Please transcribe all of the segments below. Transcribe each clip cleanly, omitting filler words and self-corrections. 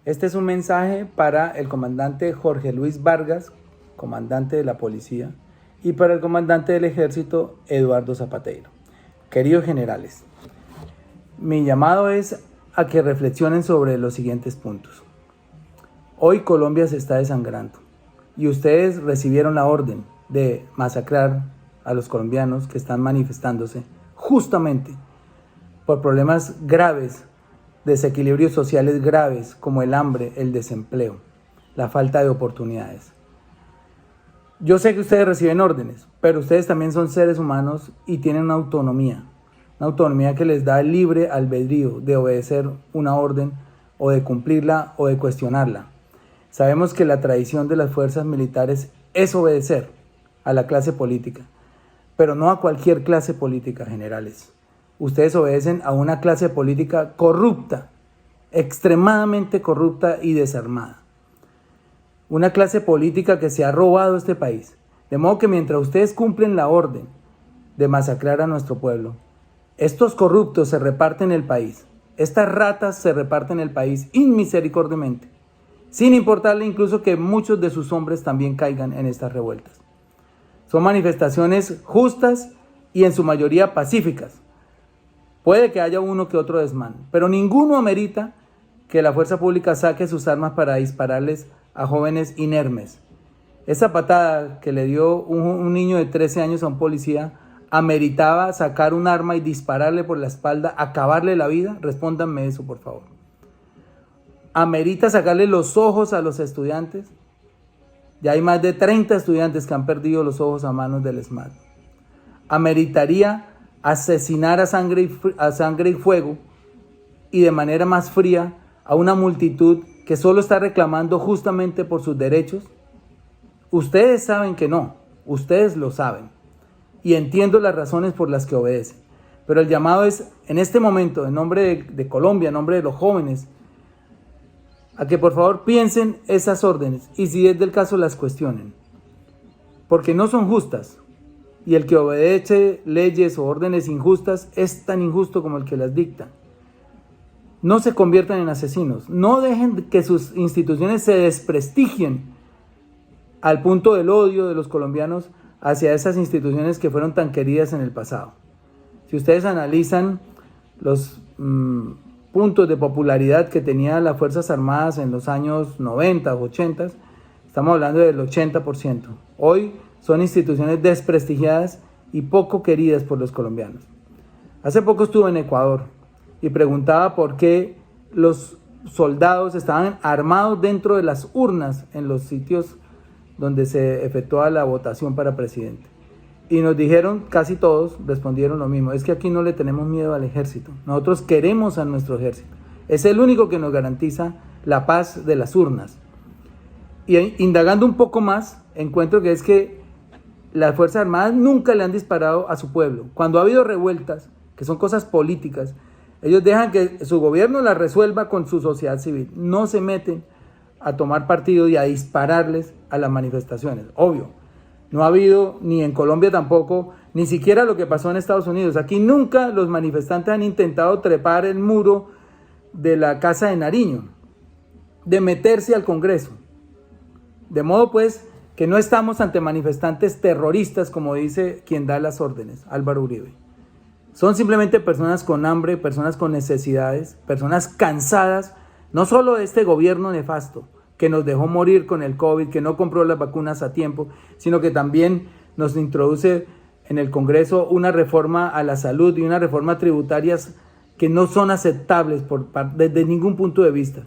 Este es un mensaje para el comandante Jorge Luis Vargas, comandante de la policía, y para el comandante del ejército, Eduardo Zapateiro. Queridos generales, mi llamado es a que reflexionen sobre los siguientes puntos. Hoy Colombia se está desangrando y ustedes recibieron la orden de masacrar a los colombianos que están manifestándose justamente por problemas graves, desequilibrios sociales graves como el hambre, el desempleo, la falta de oportunidades. Yo sé que ustedes reciben órdenes, pero ustedes también son seres humanos y tienen una autonomía que les da el libre albedrío de obedecer una orden o de cumplirla o de cuestionarla. Sabemos que la tradición de las fuerzas militares es obedecer a la clase política, pero no a cualquier clase política, generales. Ustedes obedecen a una clase política corrupta, extremadamente corrupta y desarmada. Una clase política que se ha robado este país. De modo que mientras ustedes cumplen la orden de masacrar a nuestro pueblo, estos corruptos se reparten el país. Estas ratas se reparten el país inmisericordiamente, sin importarle incluso que muchos de sus hombres también caigan en estas revueltas. Son manifestaciones justas y en su mayoría pacíficas. Puede que haya uno que otro desmán, pero ninguno amerita que la fuerza pública saque sus armas para dispararles a jóvenes inermes. Esa patada que le dio un niño de 13 años a un policía ameritaba sacar un arma y dispararle por la espalda, acabarle la vida. Respóndanme eso, por favor. ¿Amerita sacarle los ojos a los estudiantes? Ya hay más de 30 estudiantes que han perdido los ojos a manos del ESMAD. ¿Ameritaría asesinar a sangre y fuego y de manera más fría a una multitud que solo está reclamando justamente por sus derechos? Ustedes saben que no, ustedes lo saben y entiendo las razones por las que obedecen, pero el llamado es en este momento, en nombre de Colombia, en nombre de los jóvenes, a que por favor piensen esas órdenes y si es del caso las cuestionen, porque no son justas. Y el que obedece leyes o órdenes injustas es tan injusto como el que las dicta. No se conviertan en asesinos. No dejen que sus instituciones se desprestigien al punto del odio de los colombianos hacia esas instituciones que fueron tan queridas en el pasado. Si ustedes analizan los puntos de popularidad que tenían las Fuerzas Armadas en los años 90 o 80, estamos hablando del 80%. Hoy son instituciones desprestigiadas y poco queridas por los colombianos. Hace poco estuve en Ecuador y preguntaba por qué los soldados estaban armados dentro de las urnas en los sitios donde se efectuaba la votación para presidente. Y nos dijeron, casi todos respondieron lo mismo, es que aquí no le tenemos miedo al ejército, nosotros queremos a nuestro ejército, es el único que nos garantiza la paz de las urnas. Y indagando un poco más, encuentro que es que las Fuerzas Armadas nunca le han disparado a su pueblo. Cuando ha habido revueltas, que son cosas políticas, ellos dejan que su gobierno las resuelva con su sociedad civil. No se meten a tomar partido y a dispararles a las manifestaciones. Obvio, no ha habido, ni en Colombia tampoco, ni siquiera lo que pasó en Estados Unidos. Aquí nunca los manifestantes han intentado trepar el muro de la Casa de Nariño, de meterse al Congreso. De modo pues que no estamos ante manifestantes terroristas, como dice quien da las órdenes, Álvaro Uribe. Son simplemente personas con hambre, personas con necesidades, personas cansadas, no solo de este gobierno nefasto, que nos dejó morir con el COVID, que no compró las vacunas a tiempo, sino que también nos introduce en el Congreso una reforma a la salud y una reforma tributarias que no son aceptables desde ningún punto de vista.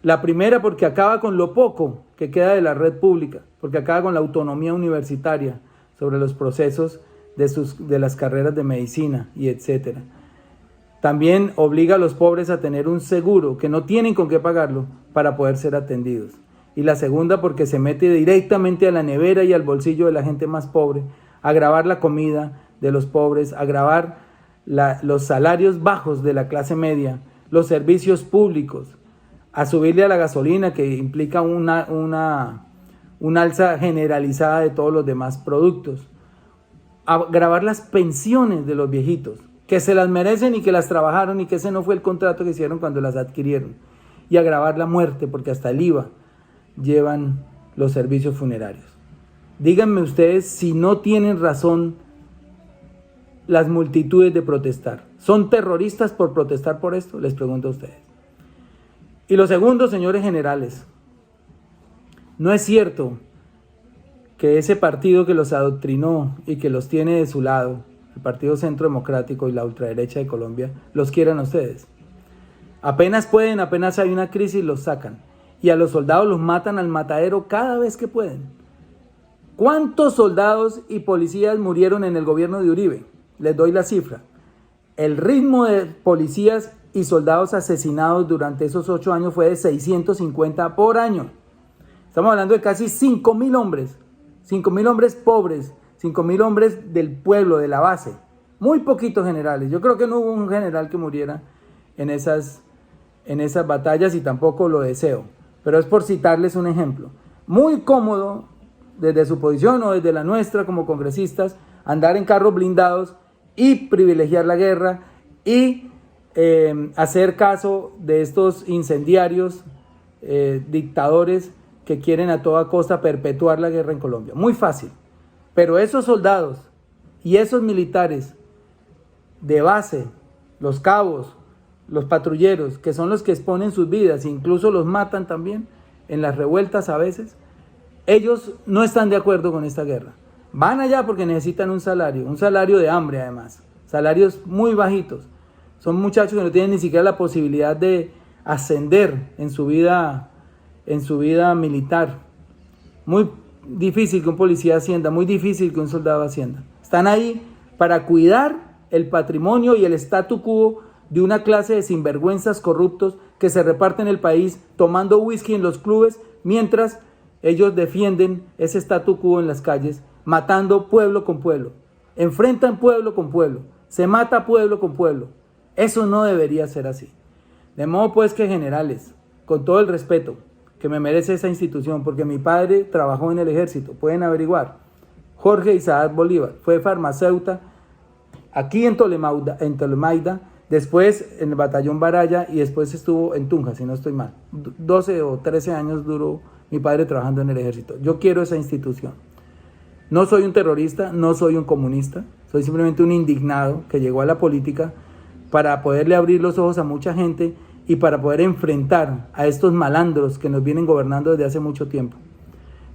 La primera porque acaba con lo poco que queda de la red pública, porque acaba con la autonomía universitaria sobre los procesos de las carreras de medicina y etcétera. También obliga a los pobres a tener un seguro que no tienen con qué pagarlo para poder ser atendidos. Y la segunda porque se mete directamente a la nevera y al bolsillo de la gente más pobre, a gravar la comida de los pobres, a gravar los salarios bajos de la clase media, los servicios públicos, a subirle a la gasolina, que implica una alza generalizada de todos los demás productos, a grabar las pensiones de los viejitos, que se las merecen y que las trabajaron y que ese no fue el contrato que hicieron cuando las adquirieron. y agravar la muerte, porque hasta el IVA llevan los servicios funerarios. Díganme ustedes si no tienen razón las multitudes de protestar. ¿Son terroristas por protestar por esto? Les pregunto a ustedes. Y lo segundo, señores generales, no es cierto que ese partido que los adoctrinó y que los tiene de su lado, el Partido Centro Democrático y la ultraderecha de Colombia, los quieran a ustedes. Apenas pueden, apenas hay una crisis, los sacan. Y a los soldados los matan al matadero cada vez que pueden. ¿Cuántos soldados y policías murieron en el gobierno de Uribe? Les doy la cifra. El ritmo de policías y soldados asesinados durante esos 8 años fue de 650 por año. Estamos hablando de casi 5.000 hombres. 5.000 hombres pobres, 5.000 hombres del pueblo, de la base. Muy poquitos generales. Yo creo que no hubo un general que muriera en esas batallas y tampoco lo deseo. Pero es por citarles un ejemplo. Muy cómodo, desde su posición o desde la nuestra como congresistas, andar en carros blindados y privilegiar la guerra y hacer caso de estos incendiarios, dictadores que quieren a toda costa perpetuar la guerra en Colombia. Muy fácil. Pero esos soldados y esos militares de base, los cabos, los patrulleros, que son los que exponen sus vidas, incluso los matan también en las revueltas a veces, ellos no están de acuerdo con esta guerra. Van allá porque necesitan un salario de hambre además, salarios muy bajitos. Son muchachos que no tienen ni siquiera la posibilidad de ascender en su vida militar. Muy difícil que un policía ascienda, muy difícil que un soldado ascienda. Están ahí para cuidar el patrimonio y el statu quo de una clase de sinvergüenzas corruptos que se reparten el país tomando whisky en los clubes mientras ellos defienden ese statu quo en las calles, matando pueblo con pueblo. Enfrentan pueblo con pueblo. Se mata pueblo con pueblo. Eso no debería ser así. De modo pues que generales, con todo el respeto que me merece esa institución, porque mi padre trabajó en el ejército, pueden averiguar. Jorge Isaac Bolívar fue farmacéutico aquí en Tolemaida, después en el batallón Baraya y después estuvo en Tunja, si no estoy mal. 12 o 13 años duró mi padre trabajando en el ejército. Yo quiero esa institución. No soy un terrorista, no soy un comunista, soy simplemente un indignado que llegó a la política para poderle abrir los ojos a mucha gente y para poder enfrentar a estos malandros que nos vienen gobernando desde hace mucho tiempo.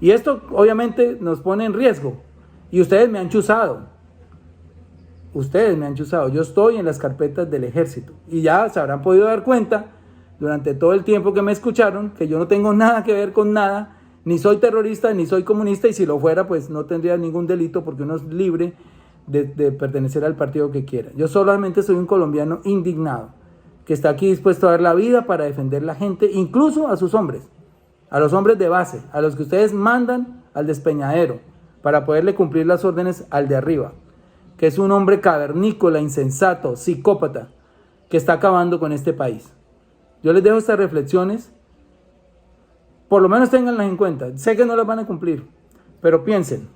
Y esto obviamente nos pone en riesgo. Y ustedes me han chuzado. Yo estoy en las carpetas del ejército. Y ya se habrán podido dar cuenta durante todo el tiempo que me escucharon que yo no tengo nada que ver con nada. Ni soy terrorista, ni soy comunista. Y si lo fuera, pues no tendría ningún delito porque uno es libre de pertenecer al partido que quiera. Yo solamente soy un colombiano indignado que está aquí dispuesto a dar la vida para defender la gente, incluso a sus hombres, a los hombres de base, a los que ustedes mandan al despeñadero para poderle cumplir las órdenes al de arriba, que es un hombre cavernícola, insensato, psicópata, que está acabando con este país. Yo les dejo estas reflexiones, por lo menos ténganlas en cuenta. Sé que no las van a cumplir, pero piensen,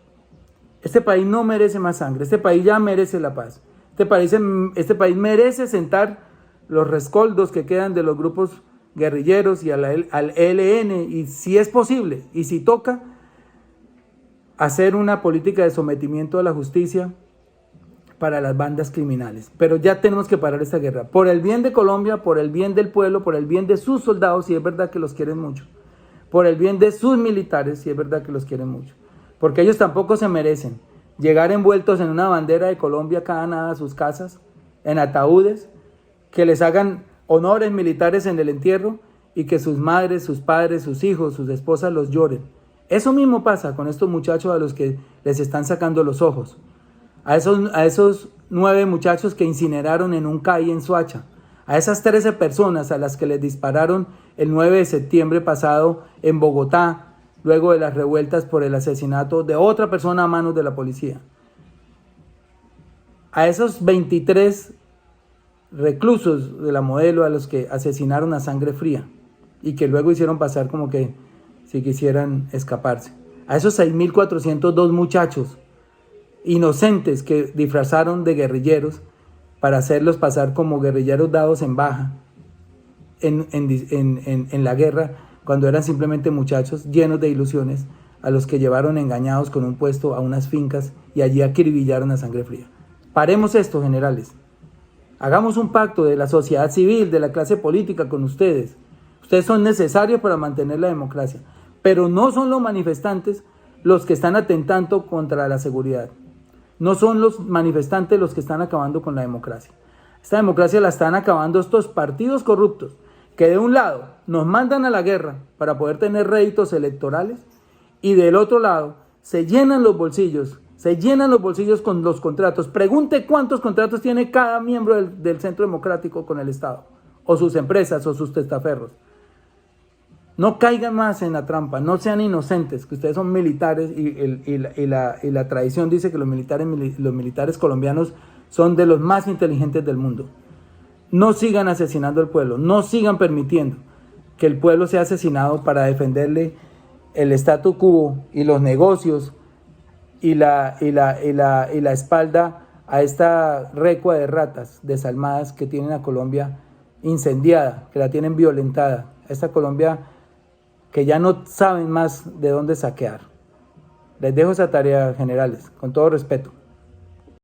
este país no merece más sangre, este país ya merece la paz, este país merece sentar los rescoldos que quedan de los grupos guerrilleros y al ELN, y si es posible, y si toca, hacer una política de sometimiento a la justicia para las bandas criminales. Pero ya tenemos que parar esta guerra, por el bien de Colombia, por el bien del pueblo, por el bien de sus soldados, si es verdad que los quieren mucho, por el bien de sus militares, si es verdad que los quieren mucho, porque ellos tampoco se merecen llegar envueltos en una bandera de Colombia cada nada a sus casas, en ataúdes, que les hagan honores militares en el entierro y que sus madres, sus padres, sus hijos, sus esposas los lloren. Eso mismo pasa con estos muchachos a los que les están sacando los ojos. A esos 9 muchachos que incineraron en un CAI en Soacha. A esas 13 personas a las que les dispararon el 9 de septiembre pasado en Bogotá, luego de las revueltas por el asesinato de otra persona a manos de la policía. A esos 23 reclusos de la Modelo a los que asesinaron a sangre fría y que luego hicieron pasar como que si quisieran escaparse. A esos 6.402 muchachos inocentes que disfrazaron de guerrilleros para hacerlos pasar como guerrilleros dados en baja en la guerra, cuando eran simplemente muchachos llenos de ilusiones, a los que llevaron engañados con un puesto a unas fincas y allí acribillaron a sangre fría. Paremos esto, generales. Hagamos un pacto de la sociedad civil, de la clase política con ustedes. Ustedes son necesarios para mantener la democracia, pero no son los manifestantes los que están atentando contra la seguridad. No son los manifestantes los que están acabando con la democracia. Esta democracia la están acabando estos partidos corruptos, que de un lado nos mandan a la guerra para poder tener réditos electorales y del otro lado se llenan los bolsillos con los contratos. Pregunte cuántos contratos tiene cada miembro del Centro Democrático con el Estado, o sus empresas, o sus testaferros. No caigan más en la trampa, no sean inocentes, que ustedes son militares y la tradición dice que los militares colombianos son de los más inteligentes del mundo. No sigan asesinando al pueblo, no sigan permitiendo que el pueblo sea asesinado para defenderle el statu quo y los negocios y la espalda a esta recua de ratas desalmadas que tienen a Colombia incendiada, que la tienen violentada, a esta Colombia que ya no saben más de dónde saquear. Les dejo esa tarea, generales, con todo respeto.